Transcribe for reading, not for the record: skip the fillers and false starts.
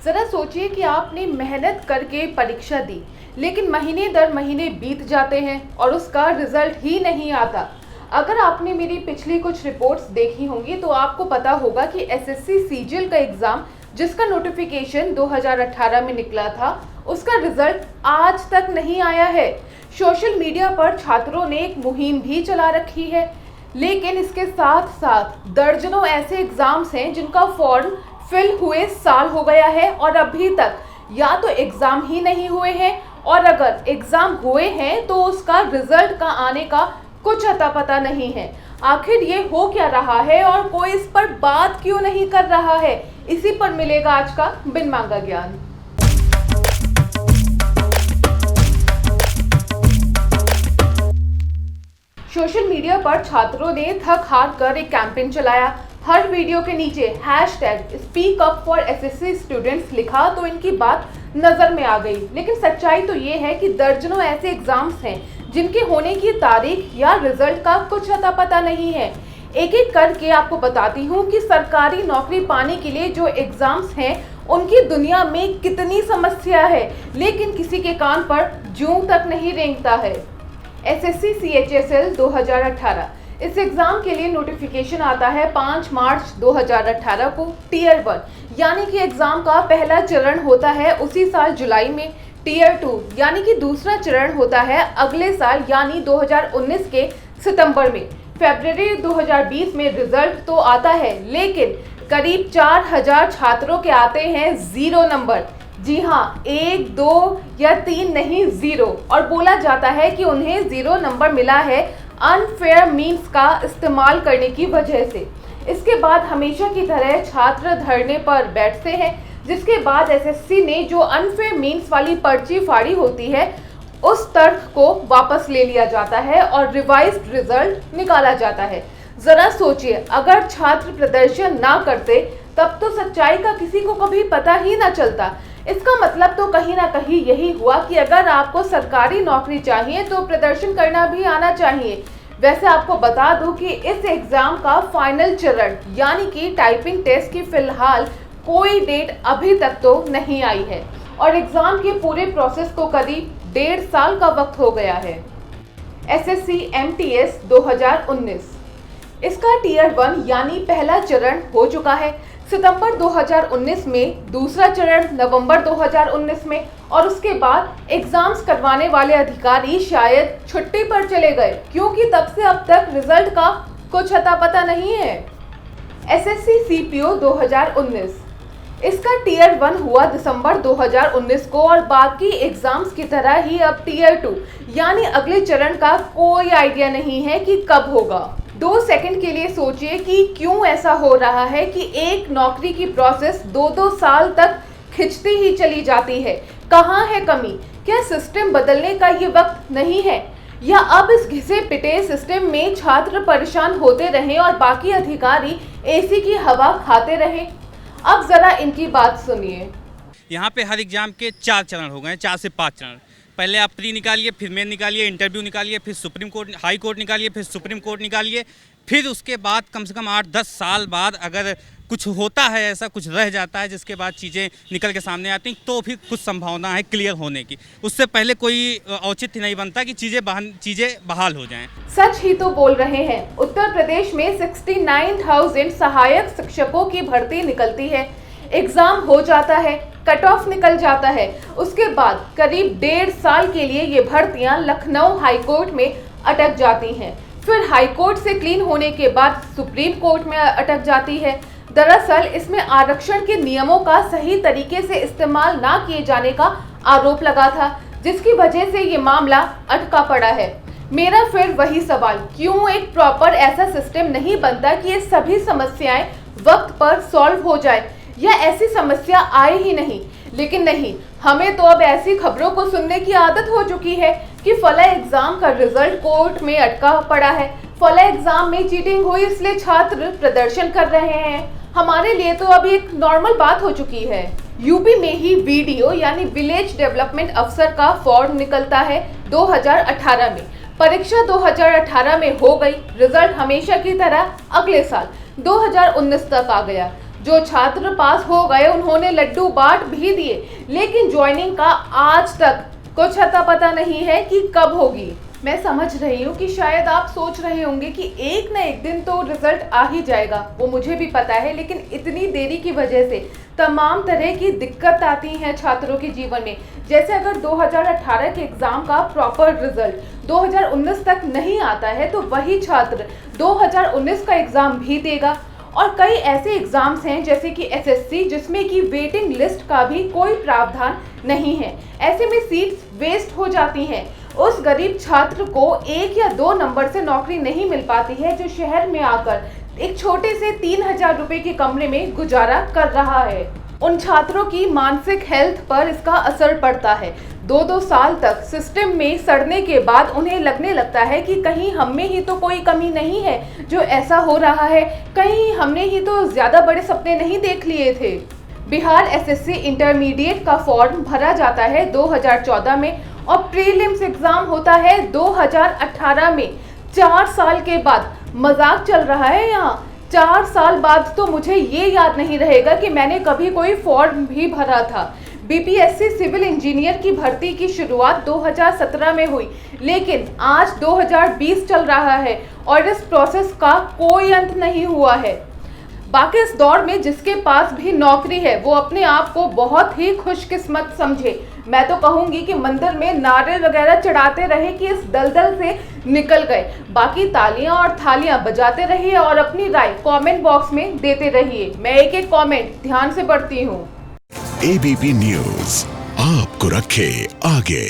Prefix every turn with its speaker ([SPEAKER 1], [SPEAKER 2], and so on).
[SPEAKER 1] जरा सोचिए कि आपने मेहनत करके परीक्षा दी, लेकिन महीने दर महीने बीत जाते हैं और उसका रिजल्ट ही नहीं आता। अगर आपने मेरी पिछली कुछ रिपोर्ट्स देखी होंगी तो आपको पता होगा कि एसएससी सीजीएल का एग्ज़ाम जिसका नोटिफिकेशन 2018 में निकला था, उसका रिजल्ट आज तक नहीं आया है। सोशल मीडिया पर छात्रों ने एक मुहिम भी चला रखी है, लेकिन इसके साथ साथ दर्जनों ऐसे एग्ज़ाम्स हैं जिनका फॉर्म फिल हुए साल हो गया है और अभी तक या तो एग्ज़ाम ही नहीं हुए हैं, और अगर एग्ज़ाम हुए हैं तो उसका रिजल्ट का आने का कुछ अता पता नहीं है। आखिर ये हो क्या रहा है और कोई इस पर बात क्यों नहीं कर रहा है? इसी पर मिलेगा आज का बिन मांगा ज्ञान। सोशल मीडिया पर छात्रों ने थक हार कर एक कैंपेन चलाया। हर वीडियो के नीचे #speak up for SSC students लिखा तो इनकी बात नज़र में आ गई। लेकिन सच्चाई तो ये है कि दर्जनों ऐसे एग्जाम्स हैं जिनके होने की तारीख या रिजल्ट का कुछ अता पता नहीं है। एक एक करके आपको बताती हूँ कि सरकारी नौकरी पाने के लिए जो एग्जाम्स हैं उनकी दुनिया में कितनी समस्या है, लेकिन किसी के कान पर जूं तक नहीं रेंगता है। एसएससी CHSL 2018, इस एग्ज़ाम के लिए नोटिफिकेशन आता है 5 मार्च 2018 को। टीयर 1 यानी कि एग्ज़ाम का पहला चरण होता है उसी साल जुलाई में। टीयर 2 यानी कि दूसरा चरण होता है अगले साल यानी 2019 के सितंबर में। फरवरी 2020 में रिजल्ट तो आता है, लेकिन करीब 4000 छात्रों के आते हैं 0 नंबर। जी हाँ, 1, 2 या 3 नहीं, 0। और बोला जाता है कि उन्हें 0 नंबर मिला है अनफेयर मीन्स का इस्तेमाल करने की वजह से। इसके बाद हमेशा की तरह छात्र धरने पर बैठते हैं, जिसके बाद एसएससी ने जो अनफेयर मीन्स वाली पर्ची फाड़ी होती है उस तर्क को वापस ले लिया जाता है और रिवाइज्ड रिजल्ट निकाला जाता है। ज़रा सोचिए, अगर छात्र प्रदर्शन ना करते तब तो सच्चाई का किसी को कभी पता ही ना चलता। इसका मतलब तो कहीं ना कहीं यही हुआ कि अगर आपको सरकारी नौकरी चाहिए तो प्रदर्शन करना भी आना चाहिए। वैसे आपको बता दूं कि इस एग्ज़ाम का फाइनल चरण यानी कि टाइपिंग टेस्ट की फ़िलहाल कोई डेट अभी तक तो नहीं आई है और एग्ज़ाम के पूरे प्रोसेस को करीब 1.5 साल का वक्त हो गया है। एसएससी MTS 2019, इसका टीयर 1 यानी पहला चरण हो चुका है सितंबर 2019 में, दूसरा चरण नवंबर 2019 में, और उसके बाद एग्जाम्स करवाने वाले अधिकारी शायद छुट्टी पर चले गए क्योंकि तब से अब तक रिजल्ट का कुछ अता पता नहीं है। एसएससी CPO 2019, इसका टीयर 1 हुआ दिसंबर 2019 को और बाकी एग्जाम्स की तरह ही अब टीयर 2 यानी अगले चरण का कोई आइडिया नहीं है कि कब होगा। 2 सेकंड के लिए सोचिए कि क्यों ऐसा हो रहा है कि एक नौकरी की प्रोसेस 2-2 साल तक खिंचती ही चली जाती है। कहाँ है कमी? क्या सिस्टम बदलने का ये वक्त नहीं है, या अब इस घिसे पिटे सिस्टम में छात्र परेशान होते रहें और बाकी अधिकारी एसी की हवा खाते रहें? अब जरा इनकी बात सुनिए।
[SPEAKER 2] यहाँ पे हर एग्जाम के 4 चरण हो गए, 4 से 5 चरण। पहले आप प्री निकालिए, फिर मेन निकालिए, इंटरव्यू निकालिए, फिर सुप्रीम कोर्ट, हाई कोर्ट निकालिए, फिर सुप्रीम कोर्ट निकालिए, फिर उसके बाद कम से कम 8-10 साल बाद अगर कुछ होता है, ऐसा कुछ रह जाता है जिसके बाद चीज़ें निकल के सामने आती हैं तो भी कुछ संभावना है क्लियर होने की। उससे पहले कोई औचित्य नहीं बनता कि चीज़ें बहाल हो जाएं।
[SPEAKER 1] सच ही तो बोल रहे हैं। उत्तर प्रदेश में 69,000 सहायक शिक्षकों की भर्ती निकलती है, एग्ज़ाम हो जाता है, कट ऑफ निकल जाता है, उसके बाद करीब 1.5 साल के लिए ये भर्तियां लखनऊ हाई कोर्ट में अटक जाती हैं, फिर हाई कोर्ट से क्लीन होने के बाद सुप्रीम कोर्ट में अटक जाती है। दरअसल इसमें आरक्षण के नियमों का सही तरीके से इस्तेमाल ना किए जाने का आरोप लगा था, जिसकी वजह से ये मामला अटका पड़ा है। मेरा फिर वही सवाल, क्यों एक प्रॉपर ऐसा सिस्टम नहीं बनता कि ये सभी समस्याएं वक्त पर सॉल्व हो जाए या ऐसी समस्या आए ही नहीं। लेकिन नहीं, हमें तो अब ऐसी खबरों को सुनने की आदत हो चुकी है कि फला एग्जाम का रिजल्ट कोर्ट में अटका पड़ा है, फला एग्जाम में चीटिंग हुई इसलिए छात्र प्रदर्शन कर रहे हैं। हमारे लिए तो अभी एक नॉर्मल बात हो चुकी है। यूपी में ही VDO यानी विलेज डेवलपमेंट अफसर का फॉर्म निकलता है 2018 में। परीक्षा 2018 में हो गई, रिजल्ट हमेशा की तरह अगले साल 2019 तक आ गया। जो छात्र पास हो गए उन्होंने लड्डू बांट भी दिए, लेकिन ज्वाइनिंग का आज तक कुछ अता पता नहीं है कि कब होगी। मैं समझ रही हूँ कि शायद आप सोच रहे होंगे कि एक न एक दिन तो रिजल्ट आ ही जाएगा, वो मुझे भी पता है, लेकिन इतनी देरी की वजह से तमाम तरह की दिक्कत आती हैं छात्रों के जीवन में। जैसे अगर 2018 के एग्ज़ाम का प्रॉपर रिजल्ट 2019 तक नहीं आता है तो वही छात्र 2019 का एग्ज़ाम भी देगा। और कई ऐसे एग्ज़ाम्स हैं जैसे कि एसएससी जिसमें कि वेटिंग लिस्ट का भी कोई प्रावधान नहीं है। ऐसे में सीट्स वेस्ट हो जाती हैं। उस गरीब छात्र को 1 या 2 नंबर से नौकरी नहीं मिल पाती है जो शहर में आकर एक छोटे से 3000 रुपए के कमरे में गुजारा कर रहा है। उन छात्रों की मानसिक हेल्थ पर इसका असर पड़ता है। 2-2 साल तक सिस्टम में सड़ने के बाद उन्हें लगने लगता है कि कहीं हम में ही तो कोई कमी नहीं है जो ऐसा हो रहा है, कहीं हमने ही तो ज़्यादा बड़े सपने नहीं देख लिए थे। बिहार एसएससी इंटरमीडिएट का फॉर्म भरा जाता है 2014 में और प्रीलिम्स एग्ज़ाम होता है 2018 में। 4 साल के बाद मजाक चल रहा है यहाँ। 4 साल बाद तो मुझे ये याद नहीं रहेगा कि मैंने कभी कोई फॉर्म भी भरा था। बीपीएससी सिविल इंजीनियर की भर्ती की शुरुआत 2017 में हुई, लेकिन आज 2020 चल रहा है और इस प्रोसेस का कोई अंत नहीं हुआ है। बाकी इस दौर में जिसके पास भी नौकरी है वो अपने आप को बहुत ही खुशकिस्मत समझे। मैं तो कहूँगी कि मंदिर में नारे वगैरह चढ़ाते रहे कि इस दलदल से निकल गए। बाकी तालियां और थालियां बजाते रहिए और अपनी राय कमेंट बॉक्स में देते रहिए। मैं एक एक कमेंट ध्यान से पढ़ती हूँ।
[SPEAKER 3] एबीपी न्यूज़ आपको रखे आगे।